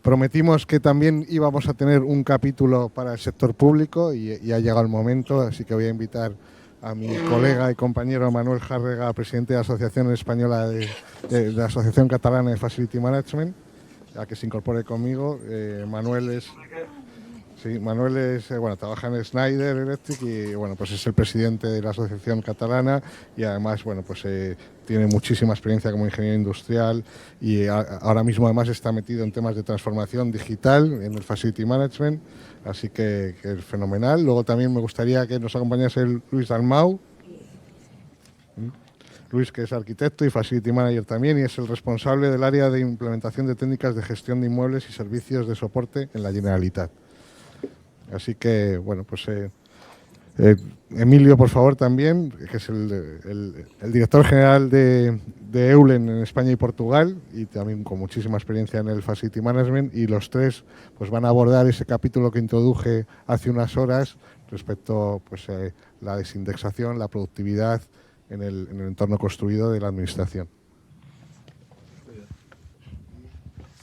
Prometimos que también íbamos a tener un capítulo para el sector público y ha llegado el momento, así que voy a invitar a mi colega y compañero Manuel Járrega, presidente de la Asociación Española de la Asociación Catalana de Facility Management, a que se incorpore conmigo. Manuel es, bueno, trabaja en Schneider Electric y bueno, pues es el presidente de la Asociación Catalana y además, bueno, pues tiene muchísima experiencia como ingeniero industrial y ahora mismo además está metido en temas de transformación digital en el Facility Management, así que es fenomenal. Luego también me gustaría que nos acompañase Luis Dalmau. Luis, que es arquitecto y Facility Manager también, y es el responsable del área de implementación de técnicas de gestión de inmuebles y servicios de soporte en la Generalitat. Así que, bueno, pues Emilio, por favor, también, que es el director general de Eulen en España y Portugal, y también con muchísima experiencia en el Facility Management, y los tres pues van a abordar ese capítulo que introduje hace unas horas respecto pues la desindexación, la productividad en el entorno construido de la administración.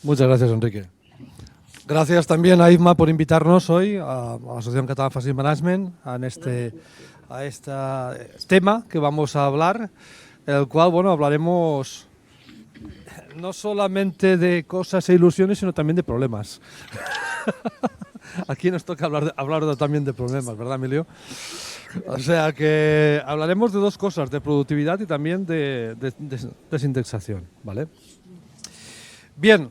Muchas gracias, Enrique. Gracias también a IFMA por invitarnos hoy a la Asociación Catalana Facility Management a este tema que vamos a hablar, en el cual, bueno, hablaremos no solamente de cosas e ilusiones, sino también de problemas. Aquí nos toca hablar también de problemas, ¿verdad, Emilio? O sea que hablaremos de dos cosas, de productividad y también de desindexación, ¿vale? Bien,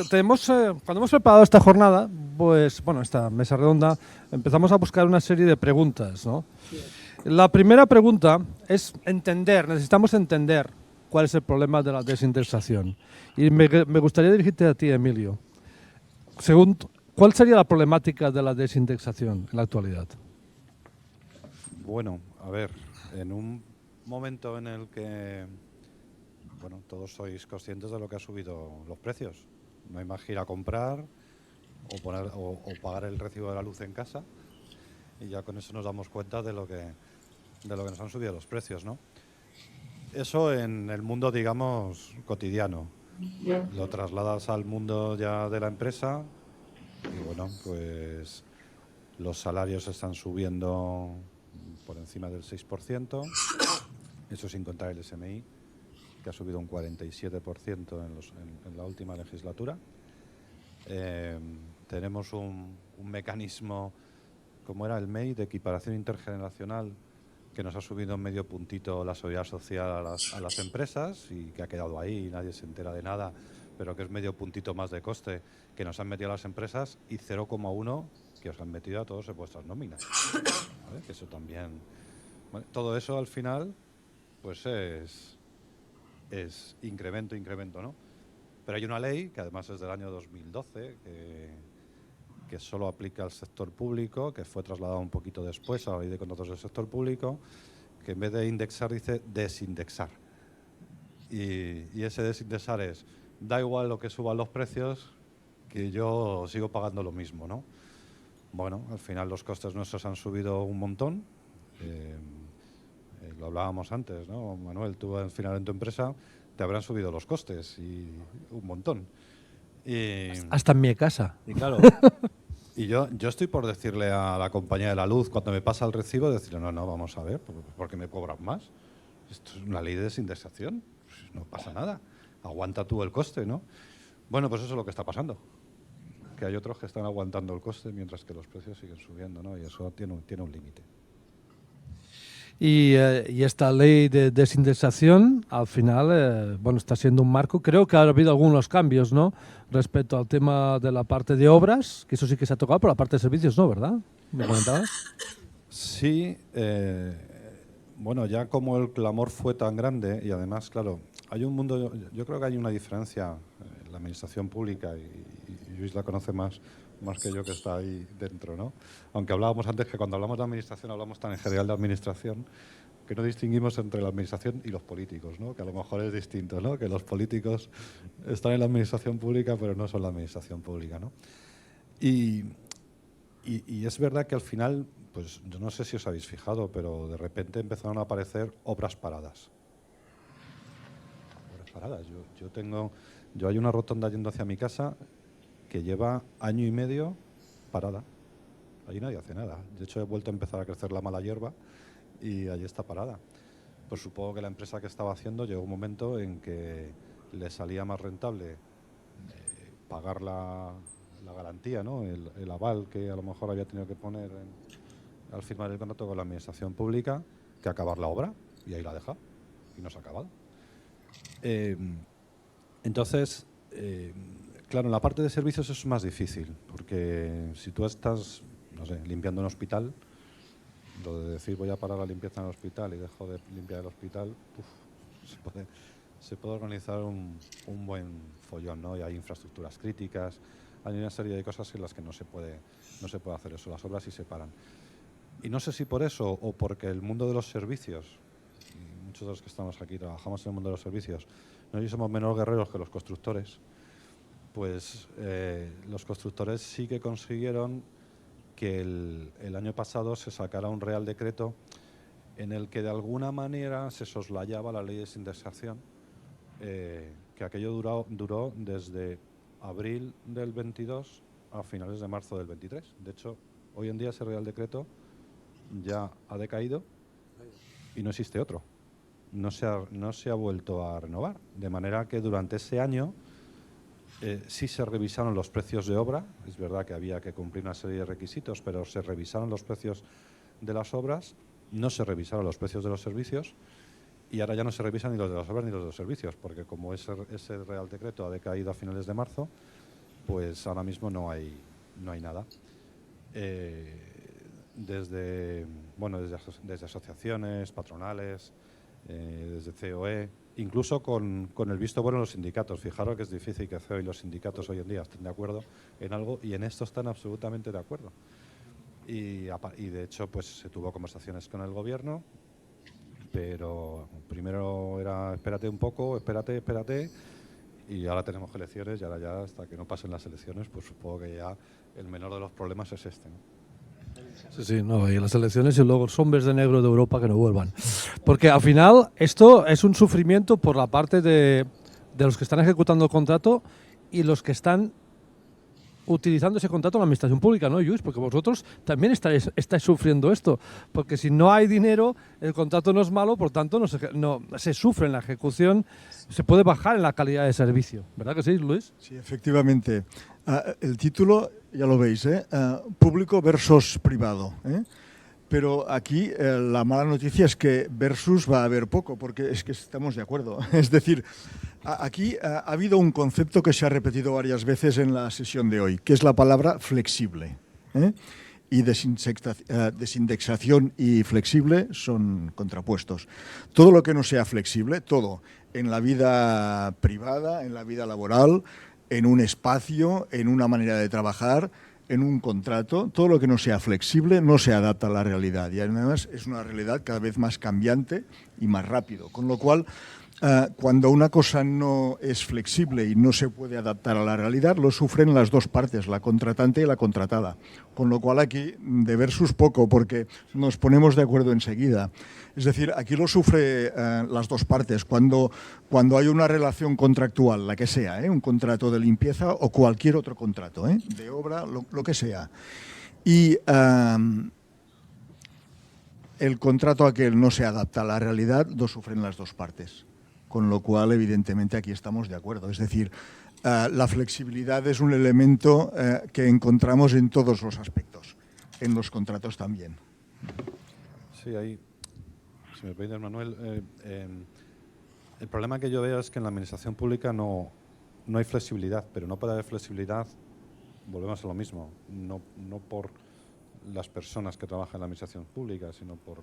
cuando hemos preparado esta jornada, pues bueno, esta mesa redonda, empezamos a buscar una serie de preguntas, ¿no? La primera pregunta es necesitamos entender cuál es el problema de la desindexación. Y me gustaría dirigirte a ti, Emilio. ¿Cuál sería la problemática de la desindexación en la actualidad? Bueno, a ver, en un momento en el que bueno, todos sois conscientes de lo que ha subido los precios. No hay más que ir a comprar o pagar el recibo de la luz en casa y ya con eso nos damos cuenta de lo que nos han subido los precios, ¿no? Eso en el mundo, digamos, cotidiano. Lo trasladas al mundo ya de la empresa y bueno, pues los salarios están subiendo por encima del 6%, eso sin contar el SMI, que ha subido un 47% en la última legislatura. Tenemos un mecanismo, como era el MEI, de equiparación intergeneracional, que nos ha subido medio puntito la seguridad social a las empresas y que ha quedado ahí y nadie se entera de nada, pero que es medio puntito más de coste que nos han metido a las empresas y 0,1 que os han metido a todos en vuestras nóminas. ¿Vale? Que eso también... Bueno, todo eso al final pues es incremento, ¿no? Pero hay una ley, que además es del año 2012, que solo aplica al sector público, que fue trasladada un poquito después a la ley de contratos del sector público, que en vez de indexar dice desindexar. Y ese desindexar es, da igual lo que suban los precios, que yo sigo pagando lo mismo, ¿no? Bueno, al final los costes nuestros han subido un montón. Lo hablábamos antes, ¿no? Manuel, tú al final en tu empresa te habrán subido los costes y un montón. Hasta en mi casa. Y claro, y yo estoy por decirle a la compañía de la luz, cuando me pasa el recibo, decirle, no, vamos a ver, ¿por qué me cobran más? Esto es una ley de desindexación, pues no pasa nada, aguanta tú el coste, ¿no? Bueno, pues eso es lo que está pasando, que hay otros que están aguantando el coste mientras que los precios siguen subiendo, ¿no? Y eso tiene un límite. Y esta ley de desindexación, al final, bueno, está siendo un marco. Creo que ha habido algunos cambios, ¿no? Respecto al tema de la parte de obras, que eso sí que se ha tocado, pero la parte de servicios no, ¿verdad? ¿Me comentabas? Sí, bueno, ya como el clamor fue tan grande y además, claro, hay un mundo, yo creo que hay una diferencia en la administración pública y Luis la conoce más que yo que está ahí dentro, ¿no? Aunque hablábamos antes que cuando hablamos de administración hablamos tan en general de administración que no distinguimos entre la administración y los políticos, ¿no? Que a lo mejor es distinto, ¿no? Que los políticos están en la administración pública pero no son la administración pública, ¿no? Y es verdad que al final, pues yo no sé si os habéis fijado, pero de repente empezaron a aparecer obras paradas. Obras paradas. Yo hay una rotonda yendo hacia mi casa que lleva año y medio parada. Allí nadie hace nada. De hecho, he vuelto a empezar a crecer la mala hierba y allí está parada. Pues supongo que la empresa que estaba haciendo llegó un momento en que le salía más rentable pagar la garantía, ¿no? El aval que a lo mejor había tenido que poner al firmar el contrato con la administración pública, que acabar la obra, y ahí la deja, y no se ha acabado. Entonces, claro, en la parte de servicios es más difícil, porque si tú estás, no sé, limpiando un hospital, lo de decir voy a parar la limpieza en el hospital y dejo de limpiar el hospital, se puede organizar un buen follón, ¿no? Y hay infraestructuras críticas, hay una serie de cosas en las que no se puede hacer eso, las obras sí se paran. Y no sé si por eso o porque el mundo de los servicios, y muchos de los que estamos aquí trabajamos en el mundo de los servicios, no somos menos guerreros que los constructores, pues los constructores sí que consiguieron que el año pasado se sacara un Real Decreto en el que de alguna manera se soslayaba la ley de desindexación, que aquello duró desde abril del 22 a finales de marzo del 23. De hecho, hoy en día ese Real Decreto ya ha decaído y no existe otro. No se ha vuelto a renovar. De manera que durante ese año sí se revisaron los precios de obra. Es verdad que había que cumplir una serie de requisitos, pero se revisaron los precios de las obras, no se revisaron los precios de los servicios y ahora ya no se revisan ni los de las obras ni los de los servicios, porque como ese Real Decreto ha decaído a finales de marzo, pues ahora mismo no hay nada. Desde asociaciones, patronales, desde COE, incluso con el visto bueno de los sindicatos. Fijaros que es difícil que COE y los sindicatos hoy en día estén de acuerdo en algo y en esto están absolutamente de acuerdo. Y de hecho pues se tuvo conversaciones con el gobierno, pero primero era espérate un poco, espérate, y ahora tenemos elecciones y ahora ya hasta que no pasen las elecciones pues supongo que ya el menor de los problemas es este, ¿no? Sí, no, y las elecciones y luego los hombres de negro de Europa que no vuelvan. Porque al final esto es un sufrimiento por la parte de los que están ejecutando el contrato y los que están utilizando ese contrato en la administración pública, ¿no, Lluís? Porque vosotros también estáis sufriendo esto. Porque si no hay dinero, el contrato no es malo, por tanto no se sufre en la ejecución, se puede bajar en la calidad de servicio. ¿Verdad que sí, Luis? Sí, efectivamente. El título, ya lo veis, público versus privado. Pero aquí la mala noticia es que versus va a haber poco, porque es que estamos de acuerdo. Es decir, aquí ha habido un concepto que se ha repetido varias veces en la sesión de hoy, que es la palabra flexible. Y desindexación y flexible son contrapuestos. Todo lo que no sea flexible, todo, en la vida privada, en la vida laboral, en un espacio, en una manera de trabajar, en un contrato, todo lo que no sea flexible no se adapta a la realidad y además es una realidad cada vez más cambiante y más rápido, con lo cual cuando una cosa no es flexible y no se puede adaptar a la realidad, lo sufren las dos partes, la contratante y la contratada, con lo cual aquí de versus poco porque nos ponemos de acuerdo enseguida. Es decir, aquí lo sufre las dos partes. Cuando hay una relación contractual, la que sea, un contrato de limpieza o cualquier otro contrato, de obra, lo que sea. Y el contrato aquel no se adapta a la realidad, lo sufren las dos partes. Con lo cual, evidentemente, aquí estamos de acuerdo. Es decir, la flexibilidad es un elemento que encontramos en todos los aspectos, en los contratos también. Sí, ahí, si me permites, Manuel, el problema que yo veo es que en la administración pública no hay flexibilidad, pero no puede haber flexibilidad, volvemos a lo mismo, no por las personas que trabajan en la administración pública, sino por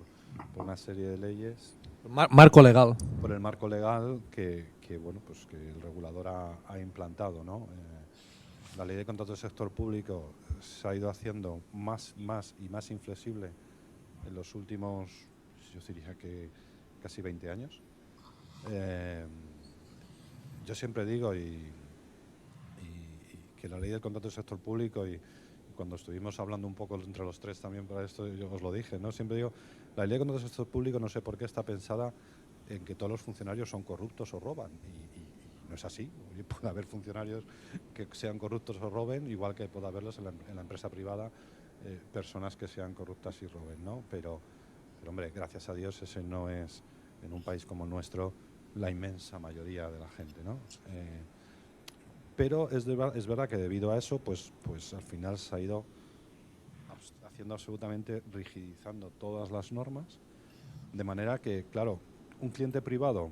una serie de leyes. Marco legal. Por el marco legal que el regulador ha implantado, ¿no? La ley de contratos del sector público se ha ido haciendo más y más inflexible en los últimos, yo diría que casi 20 años. Yo siempre digo y que la ley del contrato del sector público y cuando estuvimos hablando un poco entre los tres también para esto, yo os lo dije, ¿no? Siempre digo, la ley de contratos del sector público no sé por qué está pensada en que todos los funcionarios son corruptos o roban. Y no es así. Puede haber funcionarios que sean corruptos o roben, igual que puede haberlos en la empresa privada, personas que sean corruptas y roben, ¿no? Pero hombre, gracias a Dios ese no es, en un país como el nuestro, la inmensa mayoría de la gente, ¿no? Pero es verdad que debido a eso, pues al final se ha ido haciendo absolutamente, rigidizando todas las normas, de manera que, claro, un cliente privado,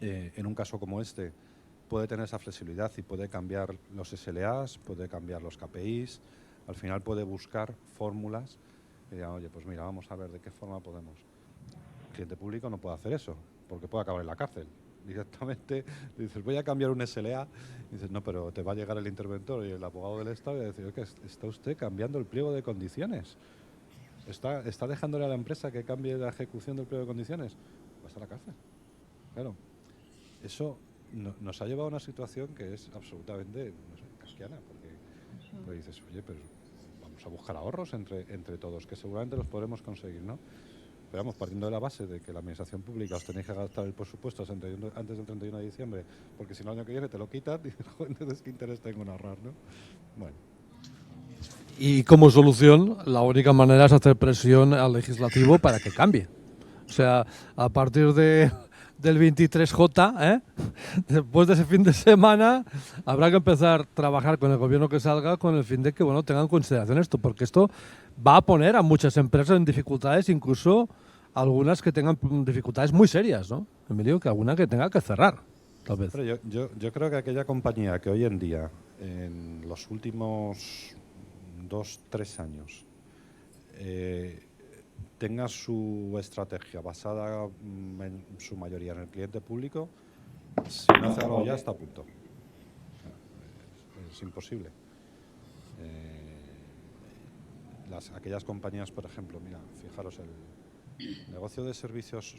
en un caso como este, puede tener esa flexibilidad y puede cambiar los SLAs, puede cambiar los KPIs, al final puede buscar fórmulas y digan, oye, pues mira, vamos a ver de qué forma podemos. El cliente público no puede hacer eso, porque puede acabar en la cárcel. Directamente dices, voy a cambiar un SLA, y dices, no, pero te va a llegar el interventor y el abogado del Estado y va a decir, que está usted cambiando el pliego de condiciones. ¿Está dejándole a la empresa que cambie la ejecución del pliego de condiciones? Vas a la cárcel. Claro, eso nos ha llevado a una situación que es absolutamente, no sé, kafkiana, porque dices, oye, pero vamos a buscar ahorros entre todos, que seguramente los podremos conseguir, ¿no? Pero vamos, partiendo de la base de que la administración pública os tenéis que gastar el presupuesto antes del 31 de diciembre, porque si no el año que viene te lo quitan, y entonces ¿qué interés tengo en ahorrar, no? Bueno. Y como solución, la única manera es hacer presión al legislativo para que cambie. O sea, a partir del 23J, después de ese fin de semana, habrá que empezar a trabajar con el gobierno que salga con el fin de que tengan en consideración esto, porque esto va a poner a muchas empresas en dificultades, incluso algunas que tengan dificultades muy serias, ¿no, Emilio? Que alguna que tenga que cerrar, tal vez. Pero yo creo que aquella compañía que hoy en día, en los últimos 2-3 años, tenga su estrategia basada en su mayoría en el cliente público, si no hacerlo ya está a punto. Es imposible. Aquellas compañías, por ejemplo, mira, fijaros, el negocio de servicios,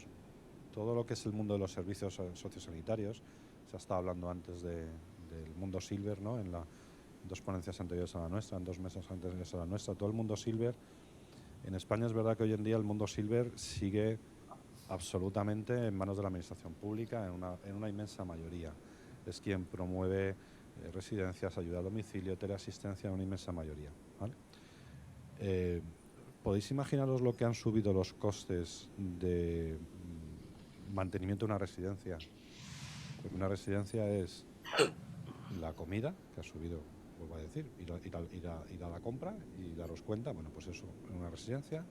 todo lo que es el mundo de los servicios sociosanitarios, se ha estado hablando antes del mundo Silver, ¿no? En 2 ponencias anteriores a la nuestra, en 2 mesas anteriores a la nuestra, todo el mundo Silver. En España es verdad que hoy en día el mundo Silver sigue absolutamente en manos de la administración pública, en una inmensa mayoría. Es quien promueve residencias, ayuda a domicilio, teleasistencia, en una inmensa mayoría, ¿vale? ¿Podéis imaginaros lo que han subido los costes de mantenimiento de una residencia? Porque una residencia es la comida, que ha subido, vuelvo a decir, ir a la compra y daros cuenta, bueno, pues eso, en una residencia,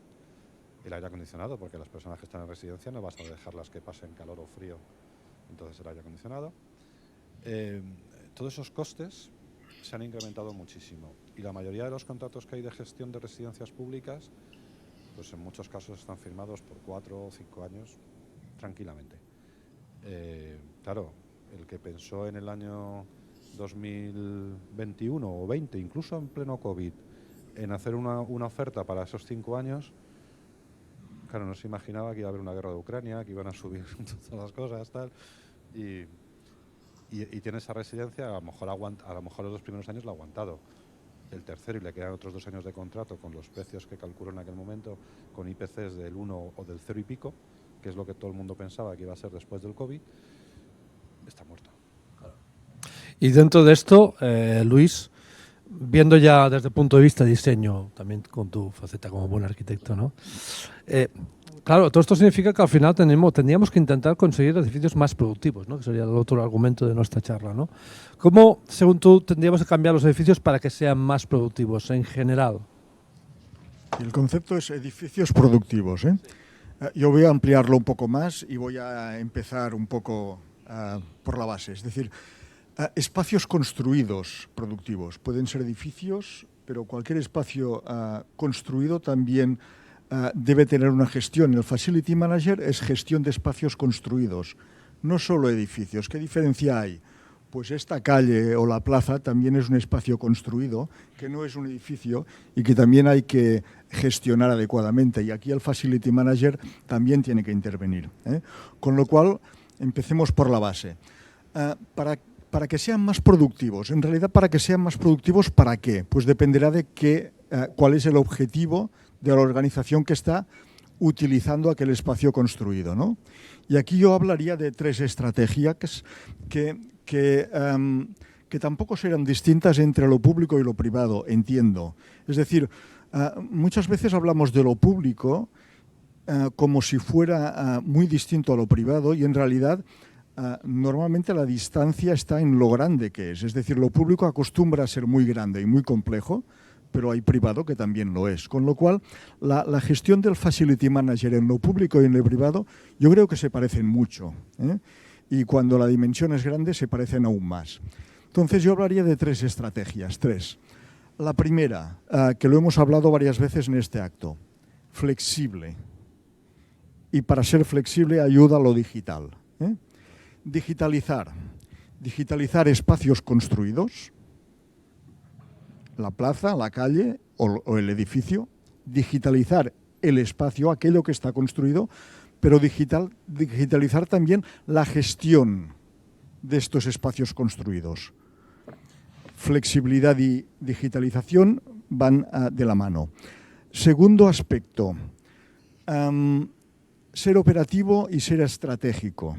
el aire acondicionado, porque las personas que están en residencia no vas a dejarlas que pasen calor o frío, entonces el aire acondicionado. Todos esos costes se han incrementado muchísimo y la mayoría de los contratos que hay de gestión de residencias públicas, pues en muchos casos están firmados por 4 o 5 años tranquilamente. Claro, el que pensó en el año 2021 o 20, incluso en pleno COVID, en hacer una oferta para esos 5 años, claro, no se imaginaba que iba a haber una guerra de Ucrania, que iban a subir todas las cosas, tal, y tiene esa residencia, a lo mejor los 2 primeros años la ha aguantado. El tercero, y le quedan otros 2 años de contrato con los precios que calculó en aquel momento, con IPCs del 1 o del 0 y pico, que es lo que todo el mundo pensaba que iba a ser después del COVID, está muerto. Y dentro de esto, Luis, viendo ya desde el punto de vista de diseño, también con tu faceta como buen arquitecto, ¿no? Claro, todo esto significa que al final tendríamos que intentar conseguir edificios más productivos, ¿no? Que sería el otro argumento de nuestra charla, ¿no? ¿Cómo, según tú, tendríamos que cambiar los edificios para que sean más productivos en general? El concepto es edificios productivos, ¿eh? Yo voy a ampliarlo un poco más y voy a empezar un poco por la base. Es decir, espacios construidos productivos. Pueden ser edificios, pero cualquier espacio construido también debe tener una gestión. El Facility Manager es gestión de espacios construidos, no solo edificios. ¿Qué diferencia hay? Pues esta calle o la plaza también es un espacio construido, que no es un edificio y que también hay que gestionar adecuadamente. Y aquí el Facility Manager también tiene que intervenir, ¿eh? Con lo cual, empecemos por la base. Para que sean más productivos, en realidad para que sean más productivos, ¿para qué? Pues dependerá de cuál es el objetivo de la organización que está utilizando aquel espacio construido, ¿no? Y aquí yo hablaría de 3 estrategias que que tampoco serán distintas entre lo público y lo privado, entiendo. Es decir, muchas veces hablamos de lo público como si fuera muy distinto a lo privado y en realidad normalmente la distancia está en lo grande que es. Es decir, lo público acostumbra a ser muy grande y muy complejo, pero hay privado que también lo es. Con lo cual, la gestión del Facility Manager en lo público y en lo privado yo creo que se parecen mucho, ¿eh? Y cuando la dimensión es grande se parecen aún más. Entonces yo hablaría de 3 estrategias, 3. La primera, que lo hemos hablado varias veces en este acto, flexible. Y para ser flexible ayuda a lo digital, ¿eh? Digitalizar espacios construidos, la plaza, la calle o el edificio, digitalizar el espacio, aquello que está construido, pero digitalizar también la gestión de estos espacios construidos. Flexibilidad y digitalización van de la mano. Segundo aspecto, ser operativo y ser estratégico.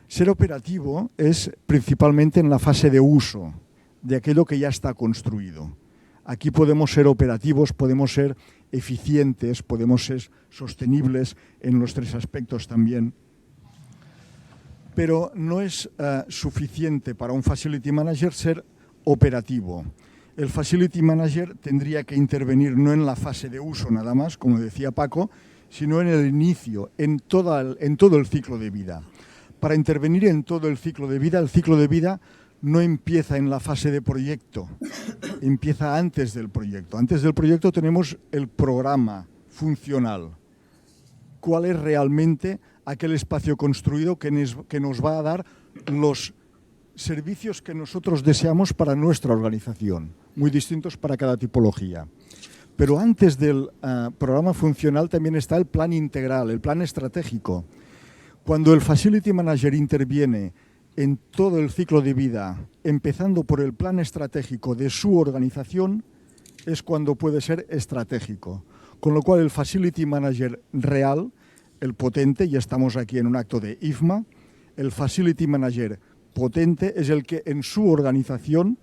Ser operativo es principalmente en la fase de uso de aquello que ya está construido. Aquí podemos ser operativos, podemos ser eficientes, podemos ser sostenibles en los 3 aspectos también. Pero no es suficiente para un Facility Manager ser operativo. El Facility Manager tendría que intervenir no en la fase de uso nada más, como decía Paco, sino en el inicio, en todo el ciclo de vida. Para intervenir en todo el ciclo de vida no empieza en la fase de proyecto, empieza antes del proyecto. Antes del proyecto tenemos el programa funcional. ¿Cuál es realmente aquel espacio construido que nos va a dar los servicios que nosotros deseamos para nuestra organización? Muy distintos para cada tipología. Pero antes del programa funcional también está el plan integral, el plan estratégico. Cuando el Facility Manager interviene en todo el ciclo de vida, empezando por el plan estratégico de su organización, es cuando puede ser estratégico. Con lo cual el Facility Manager real, el potente, ya estamos aquí en un acto de IFMA, el Facility Manager potente es el que en su organización,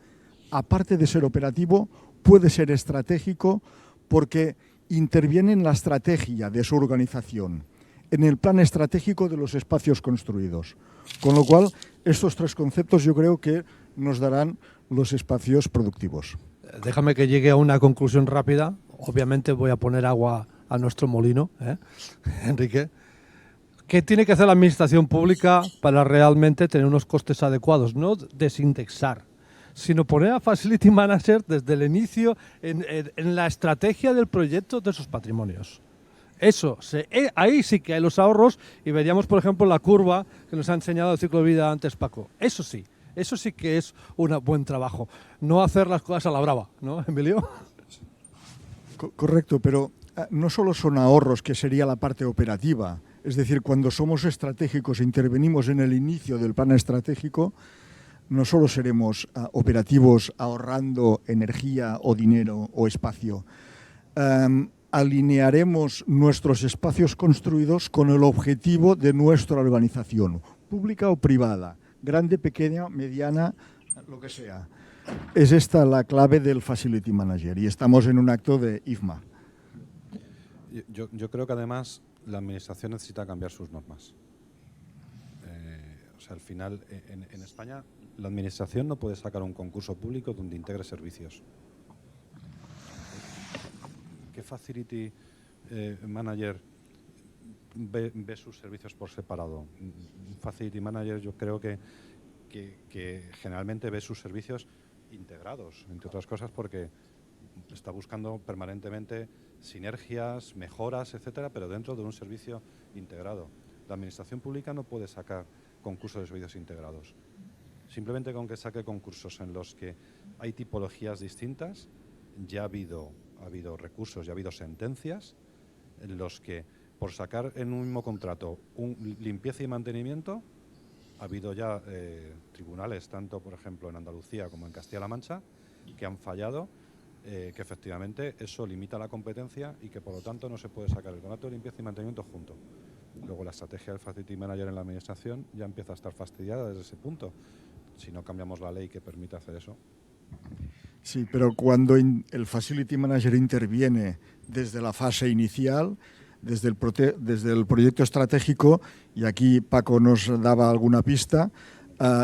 aparte de ser operativo, puede ser estratégico porque interviene en la estrategia de su organización, en el plan estratégico de los espacios construidos. Con lo cual, estos 3 conceptos yo creo que nos darán los espacios productivos. Déjame que llegue a una conclusión rápida. Obviamente voy a poner agua a nuestro molino, Enrique. ¿Qué tiene que hacer la administración pública para realmente tener unos costes adecuados? No desindexar, sino poner a Facility Manager desde el inicio en la estrategia del proyecto de sus patrimonios. Ahí sí que hay los ahorros y veríamos, por ejemplo, la curva que nos ha enseñado el ciclo de vida antes Paco. Eso sí que es un buen trabajo. No hacer las cosas a la brava, ¿no, Emilio? Correcto, pero no solo son ahorros, que sería la parte operativa. Es decir, cuando somos estratégicos e intervenimos en el inicio del plan estratégico, no solo seremos operativos ahorrando energía o dinero o espacio, alinearemos nuestros espacios construidos con el objetivo de nuestra organización, pública o privada, grande, pequeña, mediana, lo que sea. Es esta la clave del Facility Manager y estamos en un acto de IFMA. Yo creo que además la administración necesita cambiar sus normas. Al final, en España, la administración no puede sacar un concurso público donde integre servicios. ¿Qué Facility Manager ve sus servicios por separado? Un Facility Manager yo creo que generalmente ve sus servicios integrados, entre otras cosas porque está buscando permanentemente sinergias, mejoras, etcétera, pero dentro de un servicio integrado. La administración pública no puede sacar concursos de servicios integrados. Simplemente con que saque concursos en los que hay tipologías distintas, ya ha habido recursos, ya ha habido sentencias en los que por sacar en un mismo contrato limpieza y mantenimiento, ha habido ya tribunales, tanto por ejemplo en Andalucía como en Castilla-La Mancha, que han fallado que efectivamente eso limita la competencia y que por lo tanto no se puede sacar el contrato de limpieza y mantenimiento junto. Luego la estrategia del Facility Manager en la administración ya empieza a estar fastidiada desde ese punto. si no cambiamos la ley que permite hacer eso. Sí, pero cuando el Facility Manager interviene desde la fase inicial, desde el proyecto estratégico, y aquí Paco nos daba alguna pista,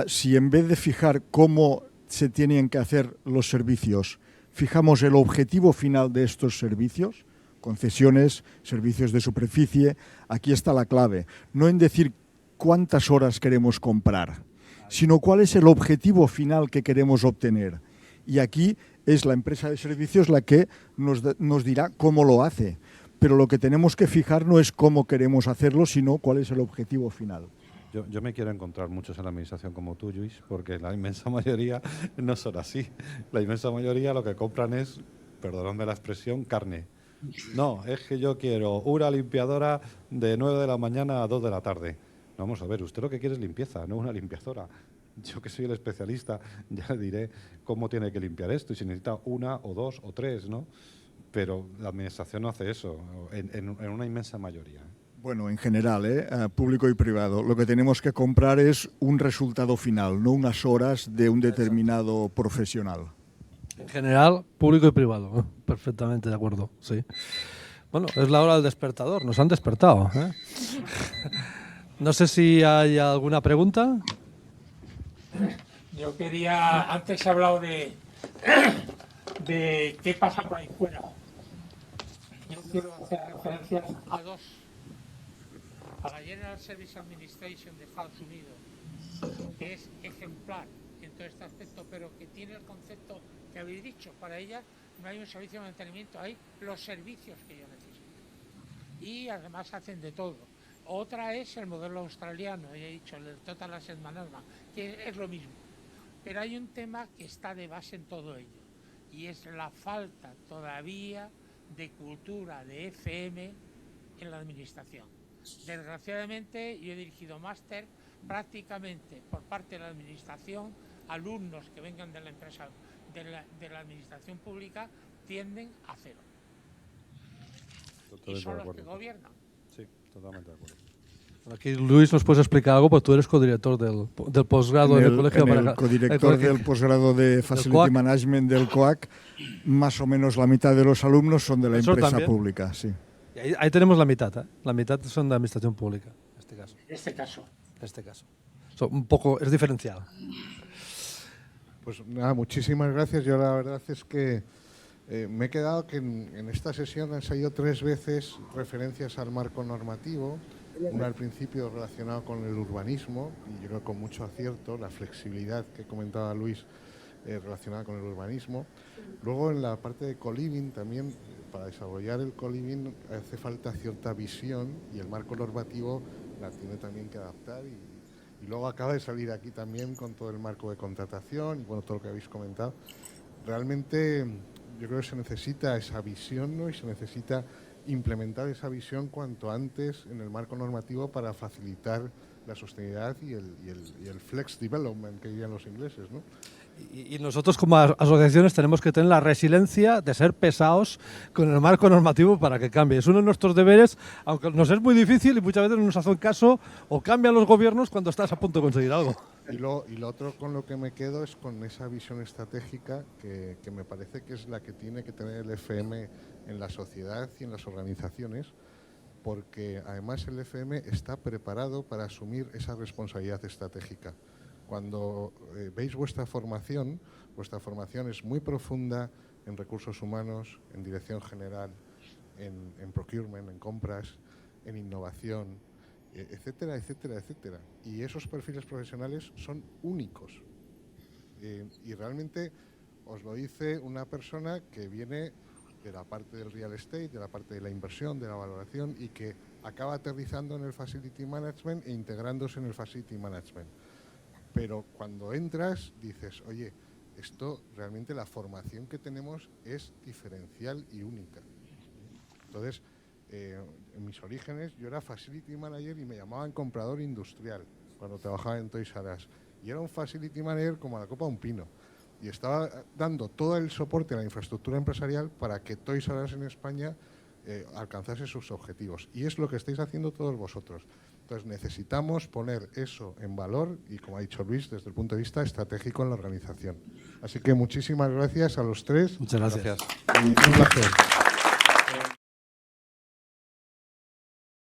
si en vez de fijar cómo se tienen que hacer los servicios, fijamos el objetivo final de estos servicios, concesiones, servicios de superficie, aquí está la clave. No en decir cuántas horas queremos comprar, sino cuál es el objetivo final que queremos obtener. Y aquí es la empresa de servicios la que nos dirá cómo lo hace. Pero lo que tenemos que fijar no es cómo queremos hacerlo, sino cuál es el objetivo final. Yo me quiero encontrar muchos en la administración como tú, Luis, porque la inmensa mayoría no son así. La inmensa mayoría lo que compran es, perdóname la expresión, carne. No, es que yo quiero una limpiadora de 9 de la mañana a 2 de la tarde. No, vamos a ver, usted lo que quiere es limpieza, no una limpiadora. Yo que soy el especialista ya le diré cómo tiene que limpiar esto y si necesita una o dos o tres, ¿no? Pero la administración no hace eso, en una inmensa mayoría. Bueno, en general, público y privado, lo que tenemos que comprar es un resultado final, no unas horas de un determinado profesional. En general, público y privado. Perfectamente de acuerdo, sí. Bueno, es la hora del despertador, nos han despertado. No sé si hay alguna pregunta. Yo quería, antes he hablado de qué pasa por ahí fuera. Yo quiero hacer referencias a dos. A la General Service Administration de Estados Unidos, que es ejemplar en todo este aspecto, pero que tiene el concepto que habéis dicho. Para ella no hay un servicio de mantenimiento, hay los servicios que yo necesito. Y además hacen de todo. Otra es el modelo australiano, ya he dicho, el Total Asset Management, que es lo mismo. Pero hay un tema que está de base en todo ello, y es la falta todavía de cultura de FM en la administración. Desgraciadamente, yo he dirigido máster prácticamente por parte de la administración, alumnos que vengan de la empresa, de la administración pública, tienden a cero. Totalmente y son de los acuerdo. que gobiernan. Sí, totalmente de acuerdo. Aquí, Luis, ¿nos puedes explicar algo? Pues tú eres codirector del posgrado en el colegio. El codirector del posgrado de Facility Management del COAC, más o menos la mitad de los alumnos son de la empresa también pública. Sí. Y ahí tenemos la mitad, ¿eh? La mitad son de administración pública, en este caso. En este caso. En este caso. Un poco, es diferencial. Pues nada, muchísimas gracias. Yo la verdad es que me he quedado que en esta sesión han salido 3 veces referencias al marco normativo. Una al principio relacionado con el urbanismo, y yo creo con mucho acierto, la flexibilidad que comentaba Luis relacionada con el urbanismo. Luego en la parte de co-living también, para desarrollar el co-living hace falta cierta visión y el marco normativo la tiene también que adaptar. Y luego acaba de salir aquí también con todo el marco de contratación y bueno, todo lo que habéis comentado. Realmente yo creo que se necesita esa visión, ¿no? Y se necesita implementar esa visión cuanto antes en el marco normativo para facilitar la sostenibilidad y el flex development que dirían los ingleses, ¿no? Y nosotros como asociaciones tenemos que tener la resiliencia de ser pesados con el marco normativo para que cambie. Es uno de nuestros deberes, aunque nos es muy difícil y muchas veces no nos hacen caso o cambian los gobiernos cuando estás a punto de conseguir algo. Y lo otro con lo que me quedo es con esa visión estratégica que me parece que es la que tiene que tener el FM en la sociedad y en las organizaciones, porque además el FM está preparado para asumir esa responsabilidad estratégica. Cuando veis vuestra formación es muy profunda en recursos humanos, en dirección general, en procurement, en compras, en innovación, etcétera, etcétera, etcétera. Y esos perfiles profesionales son únicos. Y realmente os lo dice una persona que viene de la parte del real estate, de la parte de la inversión, de la valoración y que acaba aterrizando en el facility management e integrándose en el facility management. Pero cuando entras dices, oye, esto realmente la formación que tenemos es diferencial y única. Entonces, en mis orígenes yo era facility manager y me llamaban comprador industrial cuando trabajaba en Toys R Us. Y era un facility manager como la copa de un pino. Y estaba dando todo el soporte a la infraestructura empresarial para que Toys R Us en España alcanzase sus objetivos. Y es lo que estáis haciendo todos vosotros. Entonces necesitamos poner eso en valor y, como ha dicho Luis, desde el punto de vista estratégico en la organización. Así que muchísimas gracias a los tres. Muchas gracias. Y un placer.